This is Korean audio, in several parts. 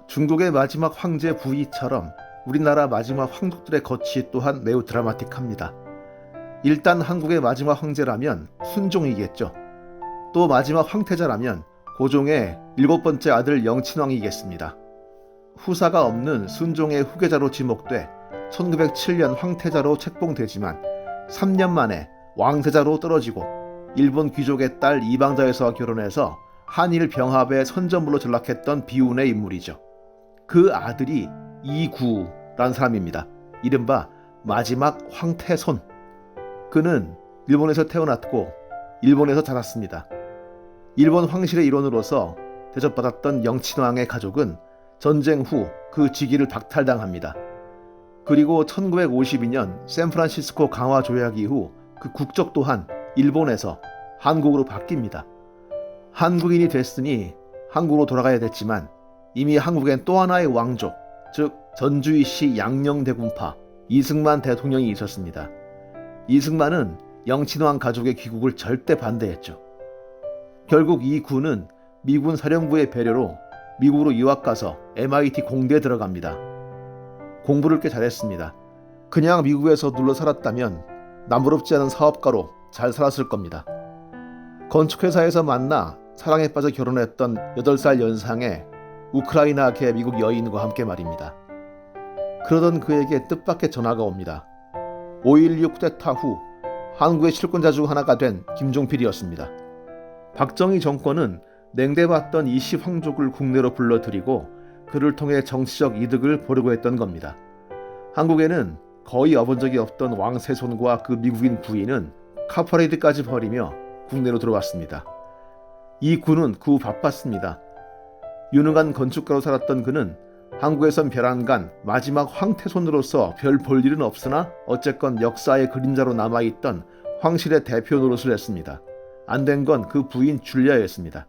중국의 마지막 황제 부위처럼 우리나라 마지막 황족들의 거취 또한 매우 드라마틱합니다. 일단 한국의 마지막 황제라면 순종이겠죠. 또 마지막 황태자라면 고종의 7번째 아들 영친왕이겠습니다. 후사가 없는 순종의 후계자로 지목돼 1907년 황태자로 책봉되지만 3년 만에 왕세자로 떨어지고 일본 귀족의 딸 이방자에서 결혼해서 한일 병합의 선전물로 전락했던 비운의 인물이죠. 그 아들이 이구라는 사람입니다. 이른바 마지막 황태손. 그는 일본에서 태어났고 일본에서 자랐습니다. 일본 황실의 일원으로서 대접받았던 영친왕의 가족은 전쟁 후 그 직위를 박탈당합니다. 그리고 1952년 샌프란시스코 강화 조약 이후 그 국적 또한 일본에서 한국으로 바뀝니다. 한국인이 됐으니 한국으로 돌아가야 됐지만 이미 한국엔 또 하나의 왕족, 즉 전주이시 양녕대군파 이승만 대통령이 있었습니다. 이승만은 영친왕 가족의 귀국을 절대 반대했죠. 결국 이 군은 미군 사령부의 배려로 미국으로 유학 가서 MIT 공대에 들어갑니다. 공부를 꽤 잘했습니다. 그냥 미국에서 눌러 살았다면 남부럽지 않은 사업가로 잘 살았을 겁니다. 건축회사에서 만나 사랑에 빠져 결혼했던 8살 연상의 우크라이나계 미국 여인과 함께 말입니다. 그러던 그에게 뜻밖의 전화가 옵니다. 5.16 쿠데타 후 한국의 실권자 중 하나가 된 김종필이었습니다. 박정희 정권은 냉대받던 이씨 황족을 국내로 불러들이고 그를 통해 정치적 이득을 보려고 했던 겁니다. 한국에는 거의 와본 적이 없던 왕세손과 그 미국인 부인은 카퍼레이드까지 벌이며 국내로 들어왔습니다. 이 군은 그 후 바빴습니다. 유능한 건축가로 살았던 그는 한국에선 별 안 간 마지막 황태손으로서 별 볼 일은 없으나 어쨌건 역사의 그림자로 남아있던 황실의 대표 노릇을 했습니다. 안 된 건 그 부인 줄리아였습니다.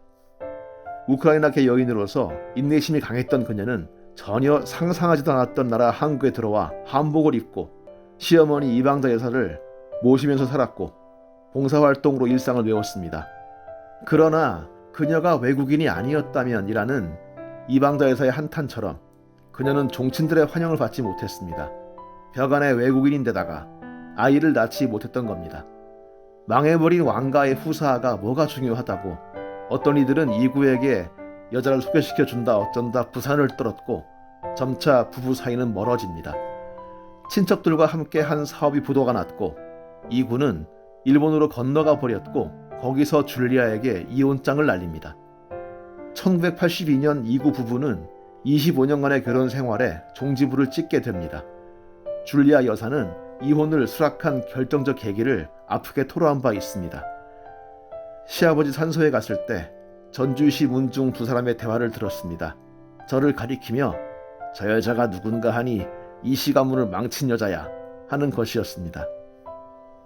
우크라이나계 여인으로서 인내심이 강했던 그녀는 전혀 상상하지도 않았던 나라 한국에 들어와 한복을 입고 시어머니 이방자 여사를 모시면서 살았고 봉사활동으로 일상을 메웠습니다. 그러나 그녀가 외국인이 아니었다면이라는 이방자 여사의 한탄처럼 그녀는 종친들의 환영을 받지 못했습니다. 벽안의 외국인인데다가 아이를 낳지 못했던 겁니다. 망해버린 왕가의 후사가 뭐가 중요하다고 어떤 이들은 이구에게 여자를 소개시켜준다 어쩐다 부산을 떨었고 점차 부부 사이는 멀어집니다. 친척들과 함께 한 사업이 부도가 났고 이구는 일본으로 건너가 버렸고 거기서 줄리아에게 이혼장을 날립니다. 1982년 이구 부부는 25년간의 결혼 생활에 종지부를 찍게 됩니다. 줄리아 여사는 이혼을 수락한 결정적 계기를 아프게 토로한 바 있습니다. 시아버지 산소에 갔을 때 전주시 문중 두 사람의 대화를 들었습니다. 저를 가리키며 저 여자가 누군가 하니 이씨 가문을 망친 여자야 하는 것이었습니다.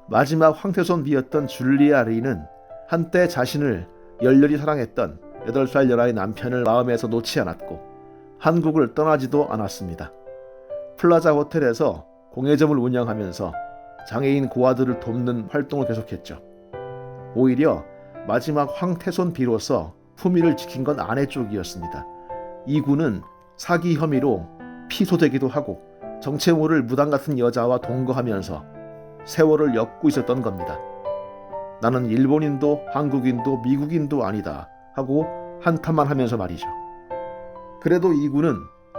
마지막 황태손 비였던 줄리아 리는 한때 자신을 열렬히 사랑했던 8살 연하의 남편을 마음에서 놓지 않았고 한국을 떠나지도 않았습니다. 플라자 호텔에서 공예점을 운영하면서 장애인 고아들을 돕는 활동을 계속했죠. 오히려 마지막 황태손 비로서 품위를 지킨 건 아내 쪽이었습니다. 이구는 사기 혐의로 피소되기도 하고 정체 모를 무당 같은 여자와 동거하면서 세월을 엮고 있었던 겁니다. 나는 일본인도 한국인도 미국인도 아니다 하고 한탄만 하면서 말이죠. 그래도 이구는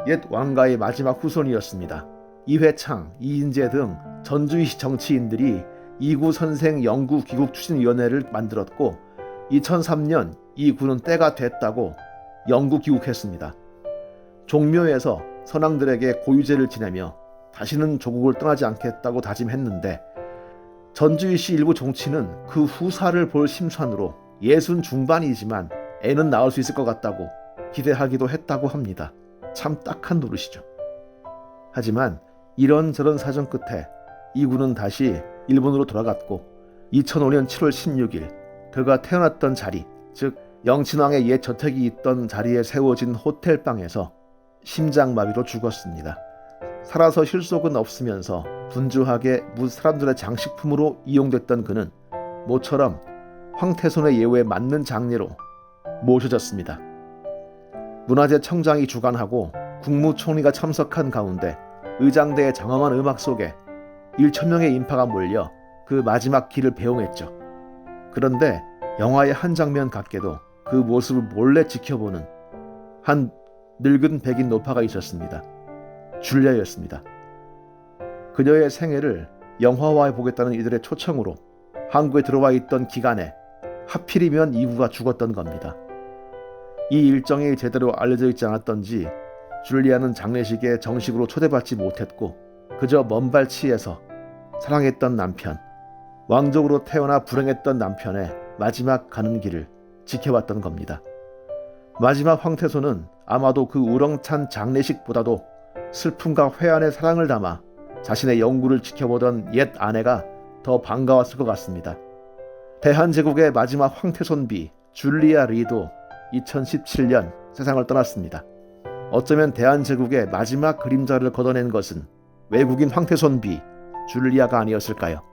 옛 왕가의 마지막 후손이었습니다. 이회창, 이인재 등 전주이시 정치인들이 이구 선생 영구 귀국 추진위원회를 만들었고 2003년 이 군은 때가 됐다고 영구 귀국했습니다. 종묘에서 선왕들에게 고유제를 지내며 다시는 조국을 떠나지 않겠다고 다짐했는데 전주이시 일부 종치는 그 후사를 볼 심산으로 60 중반이지만 애는 낳을 수 있을 것 같다고 기대하기도 했다고 합니다. 참 딱한 노릇이죠. 하지만 이런저런 사정 끝에 이 군은 다시 일본으로 돌아갔고 2005년 7월 16일 그가 태어났던 자리, 즉 영친왕의 옛 저택이 있던 자리에 세워진 호텔방에서 심장마비로 죽었습니다. 살아서 실속은 없으면서 분주하게 사람들의 장식품으로 이용됐던 그는 모처럼 황태손의 예우에 맞는 장례로 모셔졌습니다. 문화재청장이 주관하고 국무총리가 참석한 가운데 의장대의 장엄한 음악 속에 1,000명의 인파가 몰려 그 마지막 길을 배웅했죠. 그런데 영화의 한 장면 같게도 그 모습을 몰래 지켜보는 한 늙은 백인 노파가 있었습니다. 줄리아였습니다. 그녀의 생애를 영화화해 보겠다는 이들의 초청으로 한국에 들어와 있던 기간에 하필이면 이브가 죽었던 겁니다. 이 일정이 제대로 알려져 있지 않았던지 줄리아는 장례식에 정식으로 초대받지 못했고 그저 먼발치에서 사랑했던 남편, 왕족으로 태어나 불행했던 남편의 마지막 가는 길을 지켜봤던 겁니다. 마지막 황태소는 아마도 그 우렁찬 장례식보다도 슬픔과 회한의 사랑을 담아 자신의 영구를 지켜보던 옛 아내가 더 반가웠을 것 같습니다. 대한제국의 마지막 황태손비 줄리아 리도 2017년 세상을 떠났습니다. 어쩌면 대한제국의 마지막 그림자를 걷어낸 것은 외국인 황태손비 줄리아가 아니었을까요?